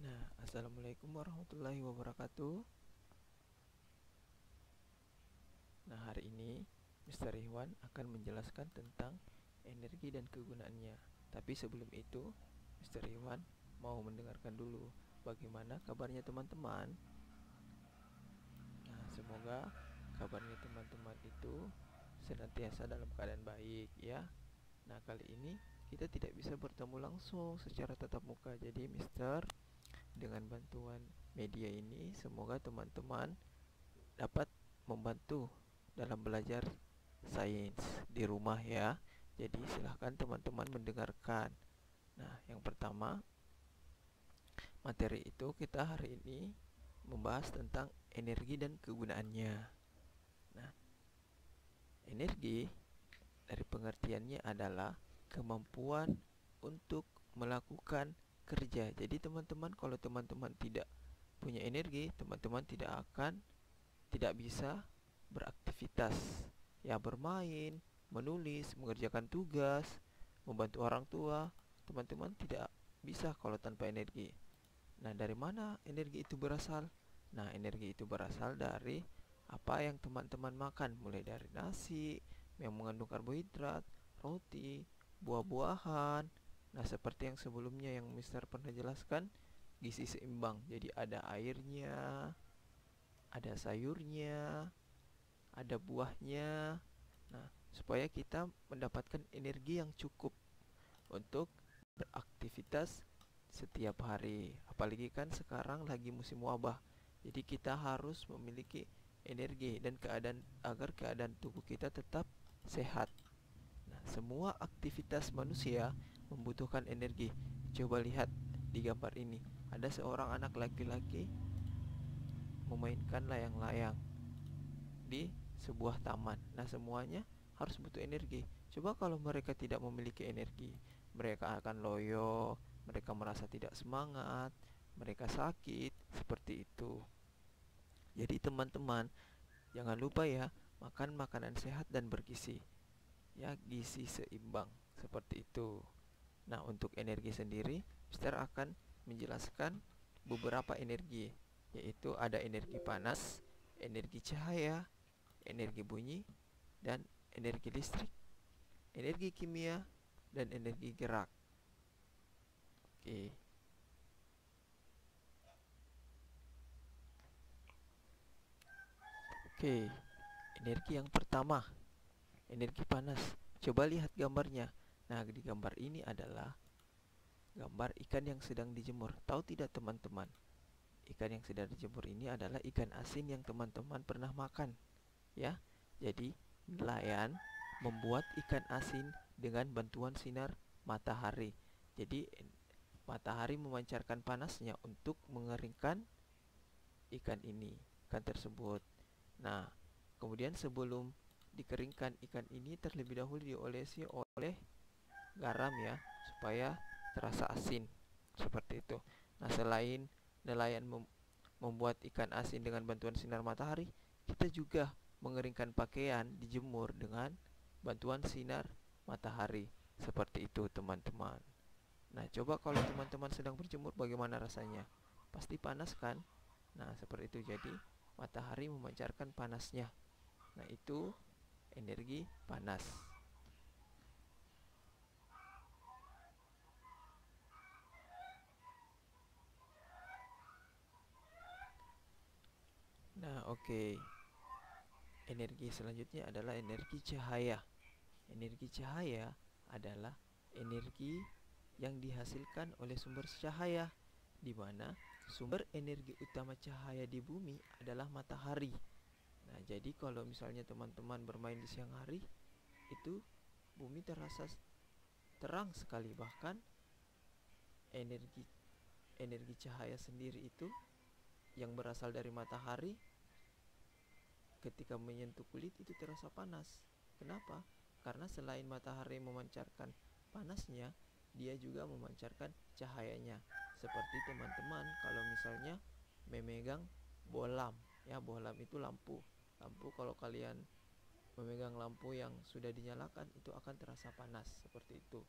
Nah, assalamualaikum warahmatullahi wabarakatuh. Nah, hari ini Mr. Iwan akan menjelaskan tentang energi dan kegunaannya. Tapi sebelum itu, Mr. Iwan mau mendengarkan dulu bagaimana kabarnya teman-teman. Nah, semoga kabarnya teman-teman itu senantiasa dalam keadaan baik ya. Nah, kali ini kita tidak bisa bertemu langsung secara tatap muka. Jadi, Mister, dengan bantuan media ini, semoga teman-teman dapat membantu dalam belajar sains di rumah ya. Jadi silahkan teman-teman mendengarkan. Nah, yang pertama, materi itu kita hari ini membahas tentang energi dan kegunaannya. Nah, energi dari pengertiannya adalah kemampuan untuk melakukan kerja. Jadi teman-teman, kalau teman-teman tidak punya energi, teman-teman tidak bisa beraktivitas, ya bermain, menulis, mengerjakan tugas, membantu orang tua. Teman-teman tidak bisa kalau tanpa energi. Nah, dari mana energi itu berasal? Nah, energi itu berasal dari apa yang teman-teman makan, mulai dari nasi yang mengandung karbohidrat, roti, buah-buahan. Nah, seperti yang sebelumnya yang Mister pernah jelaskan, gizi seimbang. Jadi ada airnya, ada sayurnya, ada buahnya. Nah, supaya kita mendapatkan energi yang cukup untuk beraktivitas setiap hari. Apalagi kan sekarang lagi musim wabah. Jadi kita harus memiliki energi dan agar keadaan tubuh kita tetap sehat. Nah, semua aktivitas manusia membutuhkan energi. Coba lihat di gambar ini. Ada seorang anak laki-laki memainkan layang-layang di sebuah taman. Nah, semuanya harus butuh energi. Coba kalau mereka tidak memiliki energi, mereka akan loyo, mereka merasa tidak semangat, mereka sakit, seperti itu. Jadi teman-teman, jangan lupa ya, makan makanan sehat dan bergizi. Ya, gizi seimbang, seperti itu. Nah, untuk energi sendiri, Mister akan menjelaskan beberapa energi, yaitu ada energi panas, energi cahaya, energi bunyi, dan energi listrik, energi kimia, dan energi gerak. Oke. Oke. Energi yang pertama, energi panas. Coba lihat gambarnya. Nah, di gambar ini adalah gambar ikan yang sedang dijemur. Tahu tidak teman-teman? Ikan yang sedang dijemur ini adalah ikan asin yang teman-teman pernah makan, ya. Jadi, nelayan membuat ikan asin dengan bantuan sinar matahari. Jadi, matahari memancarkan panasnya untuk mengeringkan ikan tersebut. Nah, kemudian sebelum dikeringkan ikan ini terlebih dahulu diolesi oleh garam ya, supaya terasa asin. Seperti itu. Nah, selain nelayan membuat ikan asin dengan bantuan sinar matahari, kita juga mengeringkan pakaian dijemur dengan bantuan sinar matahari. Seperti itu, teman-teman. Nah, coba kalau teman-teman sedang berjemur bagaimana rasanya? Pasti panas kan? Nah, seperti itu. Jadi, matahari memancarkan panasnya. Nah, itu energi panas. Nah, oke. Energi selanjutnya adalah energi cahaya. Energi cahaya adalah energi yang dihasilkan oleh sumber cahaya, di mana sumber energi utama cahaya di bumi adalah matahari. Nah, jadi kalau misalnya teman-teman bermain di siang hari, itu bumi terasa terang sekali. Bahkan energi energi cahaya sendiri itu yang berasal dari matahari ketika menyentuh kulit itu terasa panas. Kenapa? Karena selain matahari memancarkan panasnya, dia juga memancarkan cahayanya. Seperti teman-teman kalau misalnya memegang bolam, ya bolam itu lampu. Lampu kalau kalian memegang lampu yang sudah dinyalakan itu akan terasa panas seperti itu.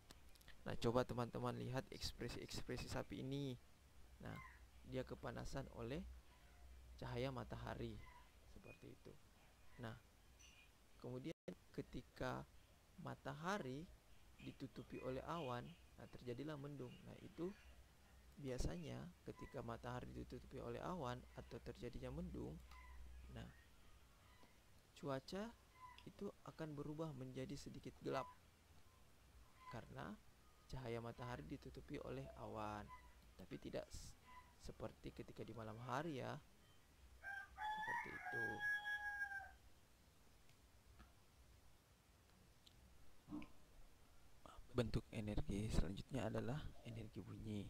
Nah, coba teman-teman lihat ekspresi-ekspresi sapi ini. Nah, dia kepanasan oleh cahaya matahari, seperti itu. Nah, kemudian ketika matahari ditutupi oleh awan, nah terjadilah mendung. Nah, itu biasanya ketika matahari ditutupi oleh awan atau terjadinya mendung, nah cuaca itu akan berubah menjadi sedikit gelap karena cahaya matahari ditutupi oleh awan. Tapi tidak seperti ketika di malam hari ya. Seperti itu. Bentuk energi selanjutnya adalah energi bunyi.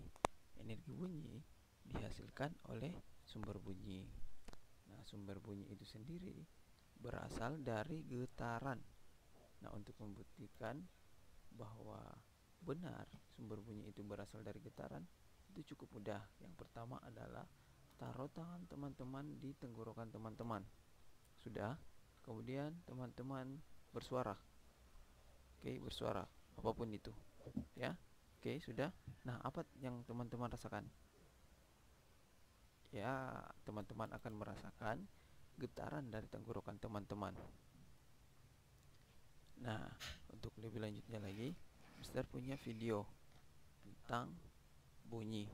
Energi bunyi dihasilkan oleh sumber bunyi. Nah, sumber bunyi itu sendiri berasal dari getaran. Nah, untuk membuktikan bahwa benar sumber bunyi itu berasal dari getaran, itu cukup mudah. Yang pertama adalah taruh tangan teman-teman di tenggorokan teman-teman. Sudah? Kemudian teman-teman bersuara. Oke, bersuara. Apapun itu. Ya. Oke, sudah. Nah, apa yang teman-teman rasakan? Ya, teman-teman akan merasakan getaran dari tenggorokan teman-teman. Nah, untuk lebih lanjutnya lagi, Mister punya video tentang bunyi.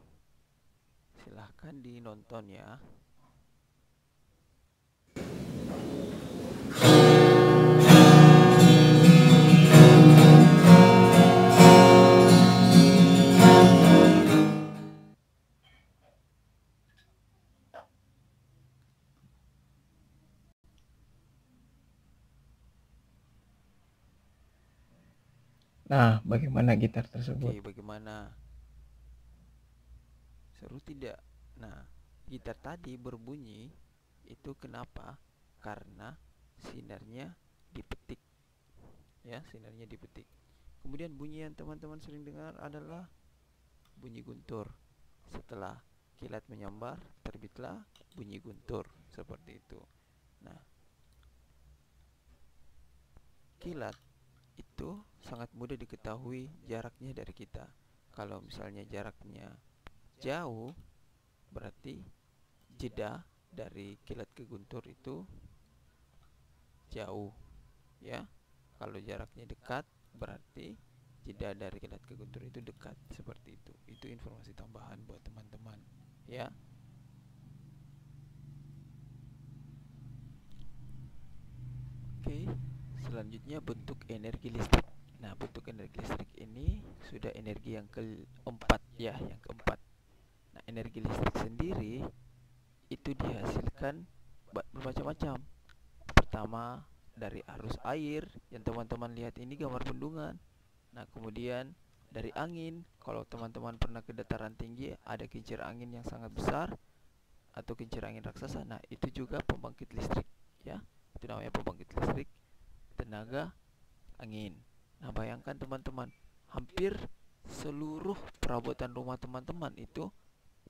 Silahkan dinonton ya. Nah, bagaimana gitar tersebut? Oke, bagaimana? Seru tidak? Nah, gitar tadi berbunyi itu kenapa? Karena sinarnya dipetik. Ya, sinarnya dipetik. Kemudian bunyi yang teman-teman sering dengar adalah bunyi guntur. Setelah kilat menyambar, terbitlah bunyi guntur. Seperti itu. Nah, kilat itu sangat mudah diketahui jaraknya dari kita. Kalau misalnya jaraknya jauh, berarti jeda dari kilat ke guntur itu jauh, ya. Kalau jaraknya dekat, berarti jeda dari kilat ke guntur itu dekat, seperti itu. Itu informasi tambahan buat teman-teman, ya. Oke, selanjutnya bentuk energi listrik. Nah, bentuk energi listrik ini sudah energi yang keempat, ya, yang keempat. Nah, energi listrik sendiri itu dihasilkan bermacam-macam. Pertama, dari arus air yang teman-teman lihat ini gambar bendungan. Nah, kemudian dari angin. Kalau teman-teman pernah ke dataran tinggi, ada kincir angin yang sangat besar atau kincir angin raksasa. Nah, itu juga pembangkit listrik, ya. Itu namanya pembangkit listrik tenaga angin. Nah, bayangkan teman-teman, hampir seluruh perabotan rumah teman-teman itu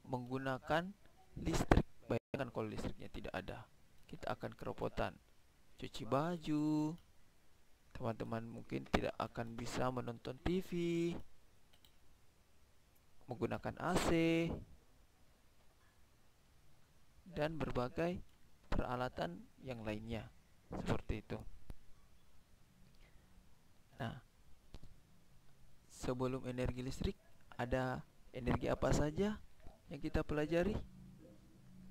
menggunakan listrik. Bayangkan kalau listriknya tidak ada, kita akan kerepotan. Cuci baju, teman-teman mungkin tidak akan bisa menonton TV, menggunakan AC, dan berbagai peralatan yang lainnya. Seperti itu. Nah, sebelum energi listrik, ada energi apa saja yang kita pelajari?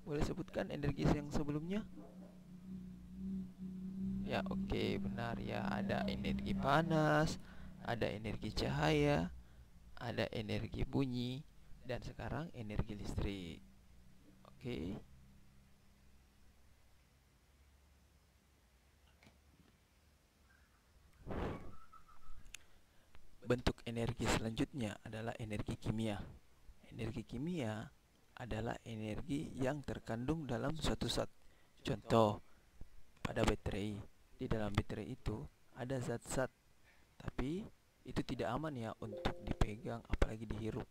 Boleh sebutkan energi yang sebelumnya? Ya, oke, benar ya. Ada energi panas, ada energi cahaya, ada energi bunyi, dan sekarang energi listrik. Oke. Bentuk energi selanjutnya adalah energi kimia. Energi kimia adalah energi yang terkandung dalam suatu zat. Contoh, pada baterai. Di dalam baterai itu ada zat-zat, tapi itu tidak aman ya untuk dipegang apalagi dihirup.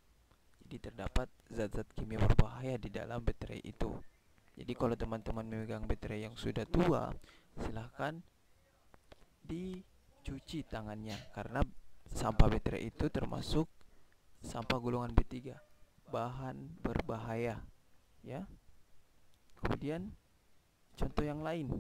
Jadi terdapat zat-zat kimia berbahaya di dalam baterai itu. Jadi kalau teman-teman memegang baterai yang sudah tua, silahkan dicuci tangannya, karena sampah baterai itu termasuk sampah golongan B3, bahan berbahaya. ya. Kemudian contoh yang lain,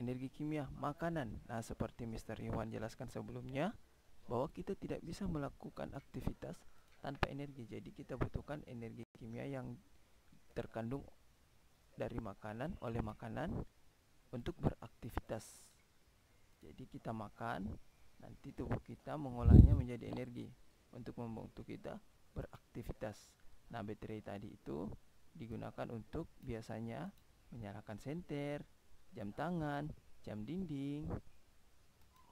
energi kimia, makanan. Nah, seperti Mr. Iwan jelaskan sebelumnya, bahwa kita tidak bisa melakukan aktivitas tanpa energi. Jadi kita butuhkan energi kimia yang terkandung dari makanan, oleh makanan untuk beraktivitas. Jadi kita makan, nanti tubuh kita mengolahnya menjadi energi untuk membantu kita beraktivitas. Nah, baterai tadi itu digunakan untuk biasanya menyalakan senter, jam tangan, jam dinding,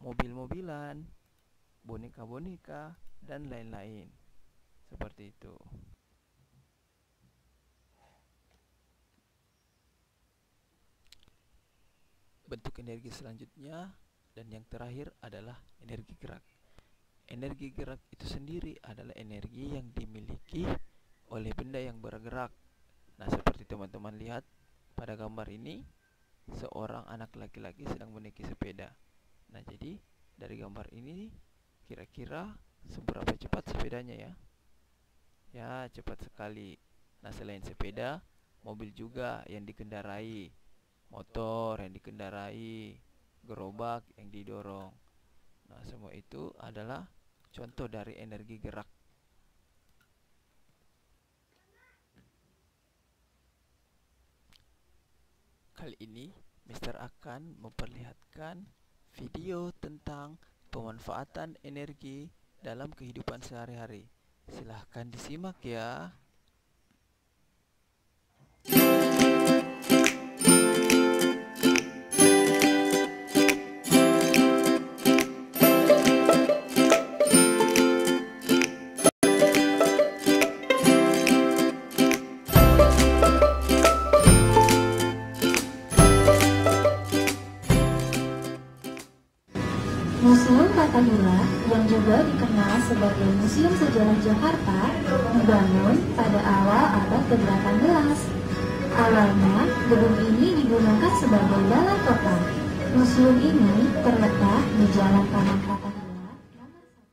mobil-mobilan, boneka-boneka, dan lain-lain. Seperti itu. Bentuk energi selanjutnya dan yang terakhir adalah energi gerak. Energi gerak itu sendiri adalah energi yang dimiliki oleh benda yang bergerak. Nah, seperti teman-teman lihat pada gambar ini, seorang anak laki-laki sedang menaiki sepeda. Nah, jadi dari gambar ini kira-kira seberapa cepat sepedanya ya? Ya, cepat sekali. Nah, selain sepeda, mobil juga yang dikendarai, motor yang dikendarai, gerobak yang didorong. Nah, semua itu adalah contoh dari energi gerak. Kali ini Mister akan memperlihatkan video tentang pemanfaatan energi dalam kehidupan sehari-hari. Silahkan disimak ya. Museum Fathahillah, yang juga dikenal sebagai Museum Sejarah Jakarta, dibangun pada awal abad ke-18. Awalnya, gedung ini digunakan sebagai balai kota. Museum ini terletak di Jalan Taman Fathahillah, nomor 1.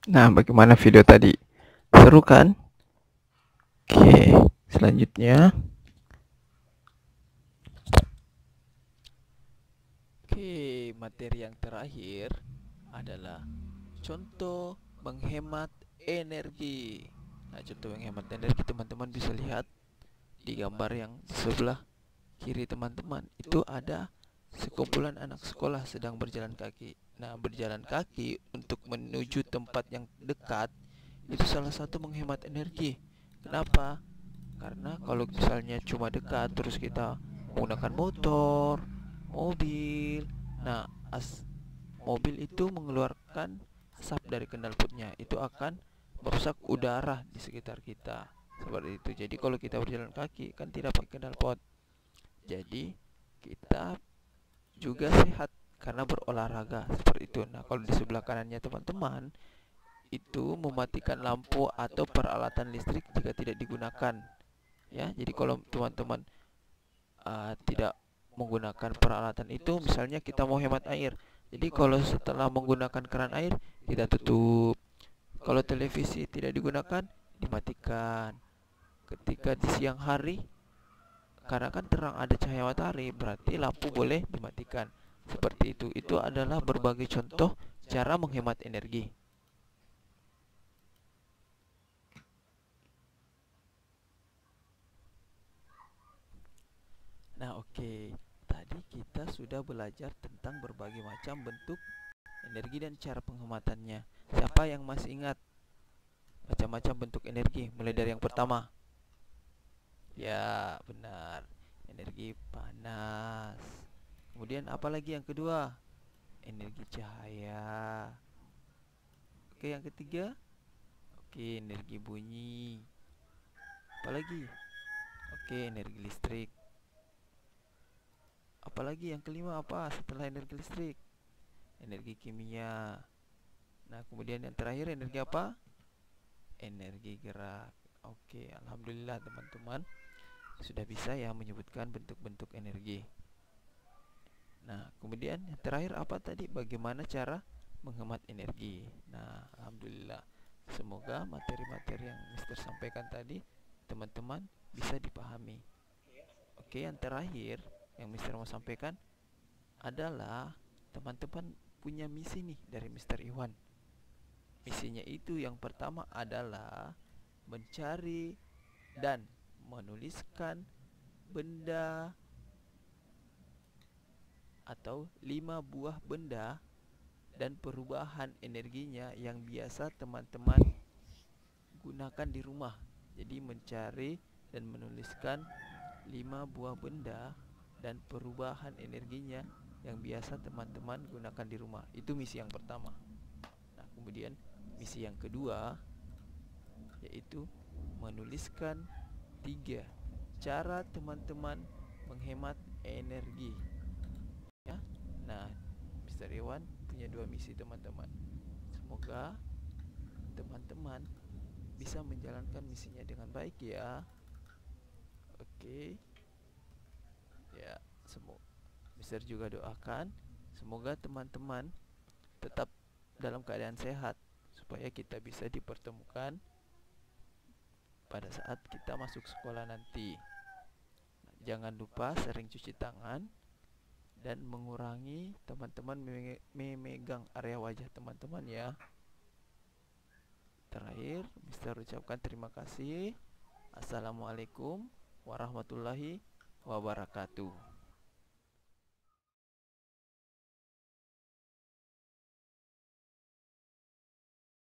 Nah, bagaimana video tadi? Seru kan? Oke, selanjutnya. Oke, materi yang terakhir adalah contoh menghemat energi. Nah, contoh menghemat energi teman-teman bisa lihat di gambar yang di sebelah kiri teman-teman. Itu ada sekumpulan anak sekolah sedang berjalan kaki. Nah, berjalan kaki untuk menuju tempat yang dekat itu salah satu menghemat energi. Kenapa? Karena kalau misalnya cuma dekat terus kita menggunakan motor, mobil, nah mobil itu mengeluarkan asap dari knalpotnya, itu akan merusak udara di sekitar kita. Seperti itu. Jadi kalau kita berjalan kaki kan tidak pakai knalpot. Jadi kita juga sehat karena berolahraga seperti itu. Nah, kalau di sebelah kanannya teman-teman itu mematikan lampu atau peralatan listrik jika tidak digunakan. Ya, jadi kalau teman-teman tidak menggunakan peralatan itu, misalnya kita mau hemat air. Jadi kalau setelah menggunakan keran air kita tutup. Kalau televisi tidak digunakan, dimatikan. Ketika di siang hari karena kan terang ada cahaya matahari, berarti lampu boleh dimatikan. Seperti itu. Itu adalah berbagai contoh cara menghemat energi. Nah, oke. Tadi kita sudah belajar tentang berbagai macam bentuk energi dan cara penghematannya. Siapa yang masih ingat macam-macam bentuk energi? Mulai dari yang pertama. Ya, benar. Energi panas. Kemudian apa lagi yang kedua? Energi cahaya. Oke, yang ketiga? Oke, energi bunyi. Apa lagi? Oke, energi listrik. Apalagi yang kelima apa setelah energi listrik? Energi kimia. Nah, kemudian yang terakhir energi apa? Energi gerak. Oke, alhamdulillah teman-teman sudah bisa ya menyebutkan bentuk-bentuk energi. Nah, kemudian yang terakhir apa tadi? Bagaimana cara menghemat energi. Nah, alhamdulillah semoga materi-materi yang Mister sampaikan tadi teman-teman bisa dipahami. Oke, yang terakhir yang Mister mau sampaikan adalah teman-teman punya misi nih dari Mister Iwan. Misinya itu yang pertama adalah mencari dan menuliskan benda atau 5 buah benda dan perubahan energinya yang biasa teman-teman gunakan di rumah. Jadi mencari dan menuliskan 5 buah benda dan perubahan energinya yang biasa teman-teman gunakan di rumah. Itu misi yang pertama. Nah, kemudian misi yang kedua yaitu menuliskan 3 cara teman-teman menghemat energi. Ya. Nah, Mister Iwan punya 2 misi teman-teman. Semoga teman-teman bisa menjalankan misinya dengan baik ya. Oke. Ya, Mister juga doakan semoga teman-teman tetap dalam keadaan sehat supaya kita bisa dipertemukan pada saat kita masuk sekolah nanti. Nah, jangan lupa sering cuci tangan dan mengurangi teman-teman memegang area wajah teman-teman ya. Terakhir, Mister ucapkan terima kasih. Assalamualaikum warahmatullahi wabarakatuh.